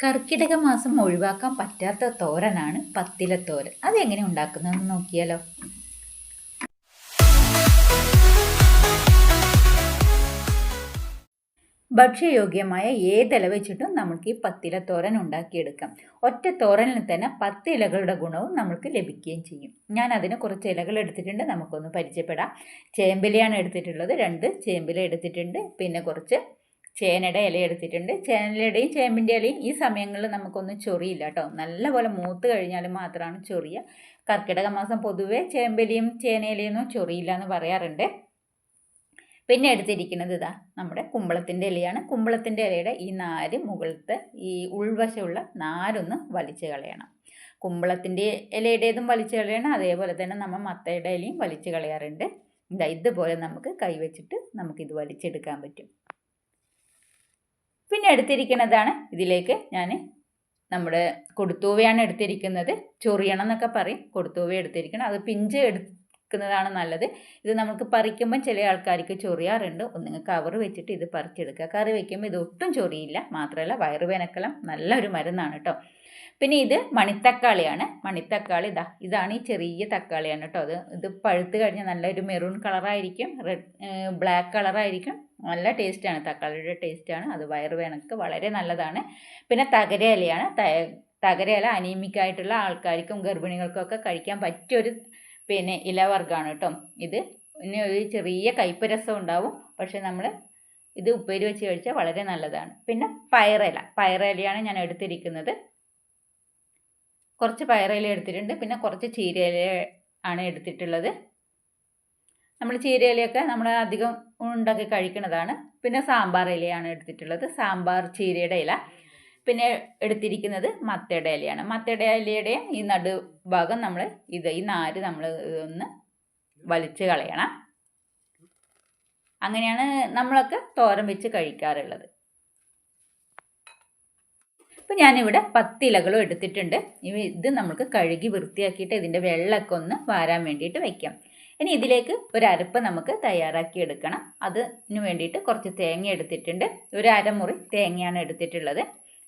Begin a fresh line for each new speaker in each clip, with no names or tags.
കർക്കിടക മാസം ഒഴിവാക്കാൻ പറ്റാത്ത തോരനാണ് പത്തിലത്തോരൻ. അതെങ്ങനെ ഉണ്ടാക്കുന്നതെന്ന് നോക്കിയാലോ. ഭക്ഷ്യയോഗ്യമായ ഏതില വെച്ചിട്ടും നമുക്ക് ഈ പത്തിലത്തോരൻ ഉണ്ടാക്കിയെടുക്കാം. ഒറ്റ തോരനിൽ തന്നെ 10 ഇലകളുടെ ഗുണവും നമുക്ക് ലഭിക്കുകയും ചെയ്യും. ഞാൻ അതിന് കുറച്ച് ഇലകൾ എടുത്തിട്ടുണ്ട്, നമുക്കൊന്ന് പരിചയപ്പെടാം. ചേമ്പിലയാണ് എടുത്തിട്ടുള്ളത്, 2 ചേമ്പില എടുത്തിട്ടുണ്ട്. പിന്നെ കുറച്ച് ചേനയുടെ ഇല എടുത്തിട്ടുണ്ട്. ചേനയുടെയും ചേമ്പിൻ്റെ ഇലയും ഈ സമയങ്ങളിൽ നമുക്കൊന്നും ചൊറിയില്ല കേട്ടോ. നല്ലപോലെ മൂത്ത് കഴിഞ്ഞാൽ മാത്രമാണ് ചൊറിയുക. കർക്കിടക മാസം പൊതുവേ ചേമ്പിലയും ചേനയിലയൊന്നും ചൊറിയില്ല എന്ന് പറയാറുണ്ട്. പിന്നെ എടുത്തിരിക്കുന്നത് ഇതാ നമ്മുടെ കുമ്പളത്തിൻ്റെ ഇലയാണ്. കുമ്പളത്തിൻ്റെ ഇലയുടെ ഈ നാര്, മുകളിലത്തെ ഈ ഉൾവശമുള്ള നാരൊന്ന് വലിച്ചു കളയണം. കുമ്പളത്തിൻ്റെ ഇലയുടേതും വലിച്ചു കളയണം, അതേപോലെ തന്നെ നമ്മൾ മത്തയുടെ ഇലയും വലിച്ചു കളയാറുണ്ട്. ഇതുപോലെ നമുക്ക് കൈവച്ചിട്ട് നമുക്കിത് വലിച്ചെടുക്കാൻ പറ്റും. പിന്നെ എടുത്തിരിക്കുന്നതാണ്, ഇതിലേക്ക് ഞാൻ നമ്മുടെ കൊടുത്തൂവയാണ് എടുത്തിരിക്കുന്നത്. ചൊറിയണം എന്നൊക്കെ പറയും. കൊടുത്തൂവ എടുത്തിരിക്കണം, അത് പിഞ്ച് എടുക്കുന്നതാണ് നല്ലത്. ഇത് നമുക്ക് പറിക്കുമ്പം ചില ആൾക്കാർക്ക് ചൊറിയാറുണ്ട്. ഒന്നുകിൽ കവർ വെച്ചിട്ട് ഇത് പറിച്ചെടുക്കുക. കറി വയ്ക്കുമ്പോൾ ഇത് ഒട്ടും ചൊറിയില്ല, മാത്രമല്ല വയറുവേനക്കെല്ലാം നല്ലൊരു മരുന്നാണ് കേട്ടോ. പിന്നെ ഇത് മണിത്തക്കാളിയാണ്. മണിത്തക്കാളി ഇതാണ് ഈ ചെറിയ തക്കാളിയാണ് കേട്ടോ. ഇത് പഴുത്ത് കഴിഞ്ഞാൽ നല്ലൊരു മെറൂൺ കളറായിരിക്കും, ബ്ലാക്ക് കളറായിരിക്കും. നല്ല ടേസ്റ്റാണ്, തക്കാളിയുടെ ടേസ്റ്റാണ്. അത് വയറുവേനക്ക് വളരെ നല്ലതാണ്. പിന്നെ തകരയിലയാണ്. തകരയില അനീമിക്കായിട്ടുള്ള ആൾക്കാർക്കും ഗർഭിണികൾക്കൊക്കെ കഴിക്കാൻ പറ്റിയൊരു ഇലവർഗ്ഗമാണ് കേട്ടോ. ഇത് പിന്നെ ഒരു ചെറിയ കയ്പ്പ് രസം ഉണ്ടാവും, പക്ഷെ നമ്മൾ ഇത് ഉപ്പേരി വെച്ച് കഴിച്ചാൽ വളരെ നല്ലതാണ്. പിന്നെ പയറിലയാണ് ഞാൻ എടുത്തിരിക്കുന്നത്. കുറച്ച് പയറില എടുത്തിട്ടുണ്ട്. പിന്നെ കുറച്ച് ചീരയില ആണ് എടുത്തിട്ടുള്ളത്. നമ്മൾ ചീരയിലയൊക്കെ നമ്മൾ അധികം ഉണ്ടാക്കി കഴിക്കുന്നതാണ്. പിന്നെ സാമ്പാർ ഇലയാണ് എടുത്തിട്ടുള്ളത്, സാമ്പാർ ചീരയുടെ ഇല. പിന്നെ എടുത്തിരിക്കുന്നത് മത്തയുടെ ഇലയാണ്. മത്തയുടെ ഇലയുടെയും ഈ നടുഭാഗം നമ്മൾ ഈ നാര് നമ്മൾ ഒന്ന് വലിച്ച് കളയണം. അങ്ങനെയാണ് നമ്മളൊക്കെ തോരൻ വെച്ച് കഴിക്കാറുള്ളത്. അപ്പോൾ ഞാനിവിടെ 10 ഇലകളും എടുത്തിട്ടുണ്ട്. ഇത് നമുക്ക് കഴുകി വൃത്തിയാക്കിയിട്ട് ഇതിൻ്റെ വെള്ളമൊക്കെ ഒന്ന് വാരാൻ വേണ്ടിയിട്ട് വയ്ക്കാം. ഇനി ഇതിലേക്ക് ഒരു അരപ്പ് നമുക്ക് തയ്യാറാക്കി എടുക്കണം. അതിന് വേണ്ടിയിട്ട് കുറച്ച് തേങ്ങ എടുത്തിട്ടുണ്ട്. ഒരു അരമുറി തേങ്ങയാണ് എടുത്തിട്ടുള്ളത്.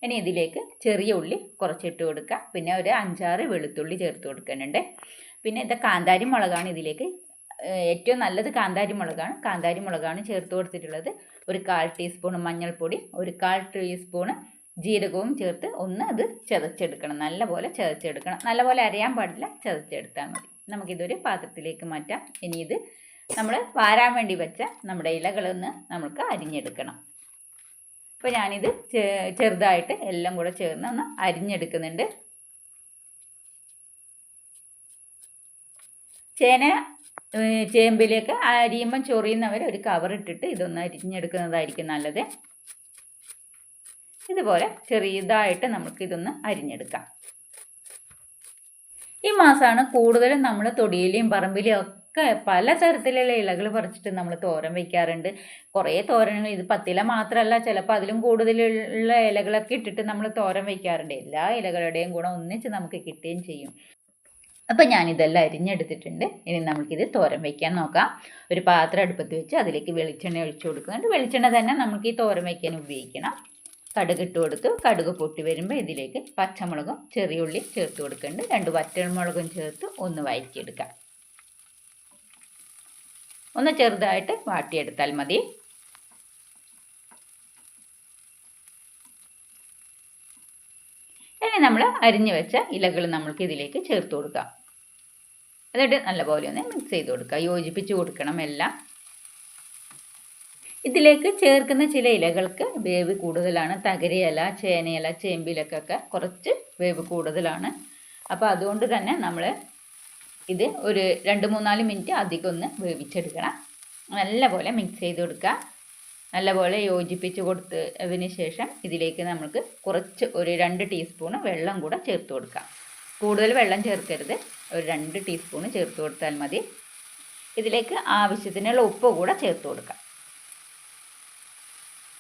ഇനി ഇതിലേക്ക് ചെറിയ ഉള്ളി കുറച്ചിട്ട് കൊടുക്കുക. പിന്നെ ഒരു 5-6 വെളുത്തുള്ളി ചേർത്ത് കൊടുക്കുന്നുണ്ട്. പിന്നെ ഇത് കാന്താരി മുളകാണ്. ഇതിലേക്ക് ഏറ്റവും നല്ലത് കാന്താരി മുളകാണ് ചേർത്ത് കൊടുത്തിട്ടുള്ളത്. ഒരു 1/4 ടീസ്പൂൺ മഞ്ഞൾപ്പൊടി, ഒരു 1/4 ടീസ്പൂൺ ജീരകവും ചേർത്ത് ഒന്ന് അത് ചതച്ചെടുക്കണം. നല്ലപോലെ ചതച്ചെടുക്കണം. നല്ലപോലെ അരയാൻ പാടില്ല, ചതച്ചെടുത്താൽ മതി. നമുക്കിതൊരു പാത്രത്തിലേക്ക് മാറ്റാം. ഇനി ഇത് നമ്മൾ വാരാൻ വേണ്ടി വെച്ച നമ്മുടെ ഇലകളൊന്ന് നമുക്ക് അരിഞ്ഞെടുക്കണം. അപ്പോൾ ഞാനിത് ചെറുതായിട്ട് എല്ലാം കൂടെ ചേർന്ന് ഒന്ന് അരിഞ്ഞെടുക്കുന്നുണ്ട്. ചേമ്പിലേക്ക് അരിയുമ്പം ചൊറിയുന്നവർ ഒരു കവർ ഇട്ടിട്ട് ഇതൊന്ന് അരിഞ്ഞെടുക്കുന്നതായിരിക്കും നല്ലത്. ഇതുപോലെ ചെറിയതായിട്ട് നമുക്കിതൊന്ന് അരിഞ്ഞെടുക്കാം. ഈ മാസമാണ് കൂടുതലും നമ്മൾ തൊടിയിലെയും പറമ്പിലെയും ഒക്കെ പലതരത്തിലുള്ള ഇലകൾ പറിച്ചിട്ട് നമ്മൾ തോരൻ വയ്ക്കാറുണ്ട്. കുറേ തോരനുകൾ, ഇത് 10 ഇല മാത്രമല്ല, ചിലപ്പോൾ അതിലും കൂടുതലുള്ള ഇലകളൊക്കെ ഇട്ടിട്ട് നമ്മൾ തോരൻ വയ്ക്കാറുണ്ട്. എല്ലാ ഇലകളുടെയും ഗുണം ഒന്നിച്ച് നമുക്ക് കിട്ടുകയും ചെയ്യും. അപ്പം ഞാനിതെല്ലാം അരിഞ്ഞെടുത്തിട്ടുണ്ട്. ഇനി നമുക്കിത് തോരൻ വയ്ക്കാൻ നോക്കാം. ഒരു പാത്രം അടുപ്പത്ത് വെച്ച് അതിലേക്ക് വെളിച്ചെണ്ണ ഒഴിച്ചു കൊടുക്കുന്നുണ്ട്. വെളിച്ചെണ്ണ തന്നെ നമുക്ക് ഈ തോരൻ വയ്ക്കാൻ ഉപയോഗിക്കണം. കടുക് ഇട്ട് കൊടുത്തു. കടുക് പൊട്ടി വരുമ്പോൾ ഇതിലേക്ക് പച്ചമുളകും ചെറിയ ഉള്ളി ചേർത്ത് കൊടുക്കുന്നുണ്ട്. 2 വറ്റൽമുളകും ചേർത്ത് ഒന്ന് വഴറ്റിയെടുക്കാം. ഒന്ന് ചെറുതായിട്ട് വാട്ടിയെടുത്താൽ മതി. ഇനി നമ്മൾ അരിഞ്ഞു വെച്ച ഇലകൾ നമ്മൾക്ക് ഇതിലേക്ക് ചേർത്ത് കൊടുക്കാം. എന്നിട്ട് നല്ലപോലെ ഒന്ന് മിക്സ് ചെയ്ത് കൊടുക്കുക, യോജിപ്പിച്ച് കൊടുക്കണം എല്ലാം. ഇതിലേക്ക് ചേർക്കുന്ന ചില ഇലകൾക്ക് വേവ് കൂടുതലാണ്. തകരയില, ചേനയില, ചേമ്പിലൊക്കെ കുറച്ച് വേവ് കൂടുതലാണ്. അപ്പോൾ അതുകൊണ്ട് തന്നെ നമ്മൾ ഇത് ഒരു 2-3-4 മിനിറ്റ് അധികം ഒന്ന് വേവിച്ചെടുക്കണം. നല്ലപോലെ മിക്സ് ചെയ്ത് കൊടുക്കുക. നല്ലപോലെ യോജിപ്പിച്ച് കൊടുത്തതിന് ശേഷം ഇതിലേക്ക് നമുക്ക് കുറച്ച് ഒരു 2 ടീസ്പൂൺ വെള്ളം കൂടെ ചേർത്ത് കൊടുക്കാം. കൂടുതൽ വെള്ളം ചേർക്കരുത്, ഒരു 2 ടീസ്പൂൺ ചേർത്ത് കൊടുത്താൽ മതി. ഇതിലേക്ക് ആവശ്യത്തിനുള്ള ഉപ്പ് കൂടെ ചേർത്ത് കൊടുക്കാം.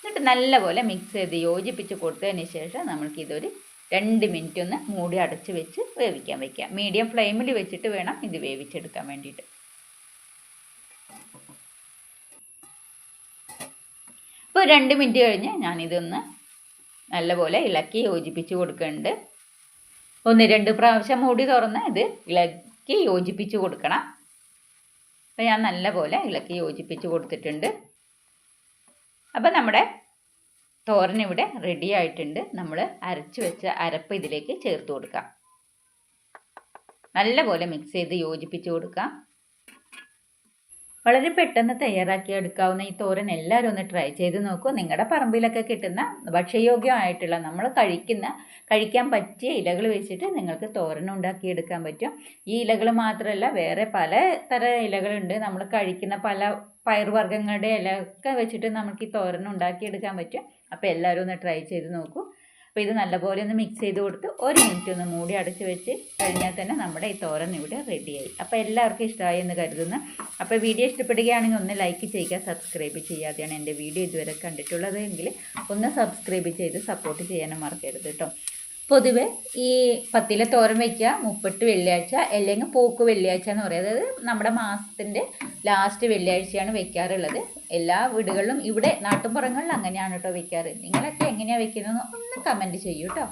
എന്നിട്ട് നല്ലപോലെ മിക്സ് ചെയ്ത് യോജിപ്പിച്ച് കൊടുത്തതിന് ശേഷം നമുക്കിതൊരു 2 മിനിറ്റ് ഒന്ന് മൂടി അടച്ച് വെച്ച് വേവിക്കാൻ വയ്ക്കാം. മീഡിയം ഫ്ലെയിമിൽ വെച്ചിട്ട് വേണം ഇത് വേവിച്ചെടുക്കാൻ വേണ്ടിയിട്ട്. ഇപ്പോൾ 2 മിനിറ്റ് കഴിഞ്ഞ് ഞാനിതൊന്ന് നല്ലപോലെ ഇളക്കി യോജിപ്പിച്ച് കൊടുക്കുന്നുണ്ട്. 1-2 പ്രാവശ്യം മൂടി തുറന്ന് ഇത് ഇളക്കി യോജിപ്പിച്ച് കൊടുക്കണം. അപ്പോൾ ഞാൻ നല്ലപോലെ ഇളക്കി യോജിപ്പിച്ച് കൊടുത്തിട്ടുണ്ട്. അപ്പോൾ നമ്മുടെ തോരൻ ഇവിടെ റെഡി ആയിട്ടുണ്ട്. നമ്മൾ അരച്ച് വെച്ച അരപ്പ് ഇതിലേക്ക് ചേർത്ത് കൊടുക്കാം. നല്ലപോലെ മിക്സ് ചെയ്ത് യോജിപ്പിച്ച് കൊടുക്കാം. വളരെ പെട്ടെന്ന് തയ്യാറാക്കി എടുക്കാവുന്ന ഈ തോരൻ എല്ലാവരും ഒന്ന് ട്രൈ ചെയ്ത് നോക്കൂ. നിങ്ങളുടെ പറമ്പിലൊക്കെ കിട്ടുന്ന ഭക്ഷ്യയോഗ്യമായിട്ടുള്ള നമ്മൾ കഴിക്കാൻ പറ്റിയ ഇലകൾ വെച്ചിട്ട് നിങ്ങൾക്ക് തോരൻ ഉണ്ടാക്കിയെടുക്കാൻ പറ്റും. ഈ ഇലകൾ മാത്രമല്ല വേറെ പല തരം ഇലകളുണ്ട്. നമ്മൾ കഴിക്കുന്ന പല പയറുവർഗ്ഗങ്ങളുടെ ഇലയൊക്കെ വെച്ചിട്ട് നമുക്ക് ഈ തോരൻ ഉണ്ടാക്കിയെടുക്കാൻ പറ്റും. അപ്പോൾ എല്ലാവരും ഒന്ന് ട്രൈ ചെയ്ത് നോക്കൂ. അപ്പോൾ ഇത് നല്ലപോലെ ഒന്ന് മിക്സ് ചെയ്ത് കൊടുത്ത് 1 മിനിറ്റ് ഒന്ന് മൂടി അടച്ച് വെച്ച് കഴിഞ്ഞാൽ തന്നെ നമ്മുടെ ഈ തോരൻ ഇവിടെ റെഡിയായി. അപ്പോൾ എല്ലാവർക്കും ഇഷ്ടമായി എന്ന് കരുതുന്നു. അപ്പോൾ വീഡിയോ ഇഷ്ടപ്പെടുകയാണെങ്കിൽ ഒന്ന് ലൈക്ക് ചെയ്യുക. സബ്സ്ക്രൈബ് ചെയ്യാതെയാണ് എൻ്റെ വീഡിയോ ഇതുവരെ കണ്ടിട്ടുള്ളത് എങ്കിൽ ഒന്ന് സബ്സ്ക്രൈബ് ചെയ്ത് സപ്പോർട്ട് ചെയ്യാനും മറക്കരുത് കേട്ടോ. പൊതുവെ ഈ പത്തില തോരൻ വയ്ക്കുക 30 വെള്ളിയാഴ്ച അല്ലെങ്കിൽ പോക്ക് വെള്ളിയാഴ്ച എന്ന് പറയുന്നത്. അതായത് നമ്മുടെ മാസത്തിൻ്റെ ലാസ്റ്റ് വെള്ളിയാഴ്ചയാണ് വെക്കാറുള്ളത്. എല്ലാ വീടുകളിലും ഇവിടെ നാട്ടുമ്പുറങ്ങളിൽ അങ്ങനെയാണ് കേട്ടോ വെക്കാറ്. നിങ്ങളൊക്കെ എങ്ങനെയാണ് വെക്കുന്നതെന്ന് ഒന്ന് കമൻറ്റ് ചെയ്യൂ കേട്ടോ.